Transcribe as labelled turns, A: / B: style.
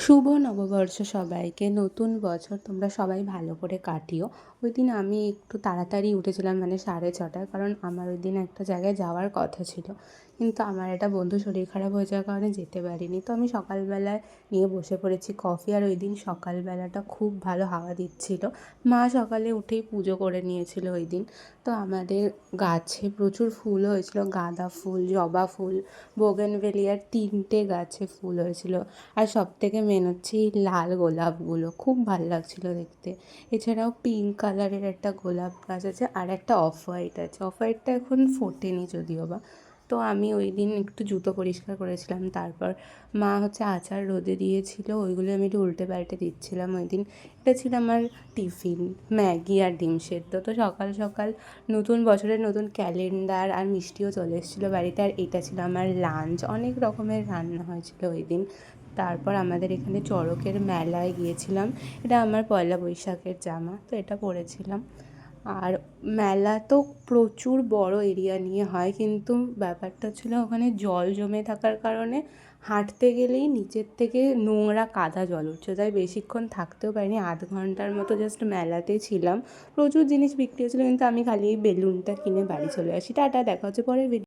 A: শুভ নববর্ষ সবাইকে। নতুন বছর তোমরা সবাই ভালো করে কাটিও। ওই দিন আমি একটু তাড়াতাড়ি উঠেছিলাম, মানে 6:30টায়, কারণ আমার ওই দিন একটা জায়গায় যাওয়ার কথা ছিল, কিন্তু আমার একটা বন্ধু শরীর খারাপ হয়ে যাওয়ার কারণে যেতে পারিনি। তো আমি সকালবেলায় নিয়ে বসে পড়েছি কফি, আর ওই দিন সকালবেলাটা খুব ভালো হাওয়া দিচ্ছিল। মা সকালে উঠেই পুজো করে নিয়েছিল ওই দিন। তো আমাদের গাছে প্রচুর ফুল হয়েছিল, গাঁদা ফুল, জবা ফুল, বোগেনভেলিয়ার 3টে গাছে ফুল হয়েছিল। আর সবথেকে মেন হচ্ছে এই লাল গোলাপগুলো, খুব ভালো লাগছিলো দেখতে। এছাড়াও পিঙ্ক কালারের একটা গোলাপ গাছ আছে, আর একটা অফ হোয়াইট আছে। অফ হোয়াইটটা এখন ফোটেনি যদিও বা। তো আমি ওই দিন একটু জুতো পরিষ্কার করেছিলাম, তারপর মা হচ্ছে আচার রোদে দিয়েছিল, ওইগুলো আমি একটু উল্টে পাল্টে দিচ্ছিলাম ওই দিন। এটা ছিল আমার টিফিন, ম্যাগি আর ডিম সেদ্ধ। তো সকাল সকাল নতুন বছরের নতুন ক্যালেন্ডার আর মিষ্টিও চলে এসেছিলো বাড়িতে, আর এটা ছিল আমার লাঞ্চ। অনেক রকমের রান্না হয়েছিল ওই দিন। তারপর আমাদের এখানে চড়কের মেলায় গিয়েছিলাম। এটা আমার পয়লা বৈশাখের জামা, তো এটা পরেছিলাম। আর মেলা তো প্রচুর বড় এরিয়া নিয়ে হয়, কিন্তু ব্যাপারটা ছিল ওখানে জল জমে থাকার কারণে হাঁটতে গেলেই নিচের থেকে নোংরা কাদা জল উঠছে, তাই বেশিক্ষণ থাকতেও পারিনি। আধ ঘন্টার মতো জাস্ট মেলাতেই ছিলাম। প্রচুর জিনিস বিক্রি হচ্ছিলো, কিন্তু আমি খালি এই বেলুনটা কিনে বাড়ি চলে আসি। টাটা, দেখা হচ্ছে পরের ভিডিও।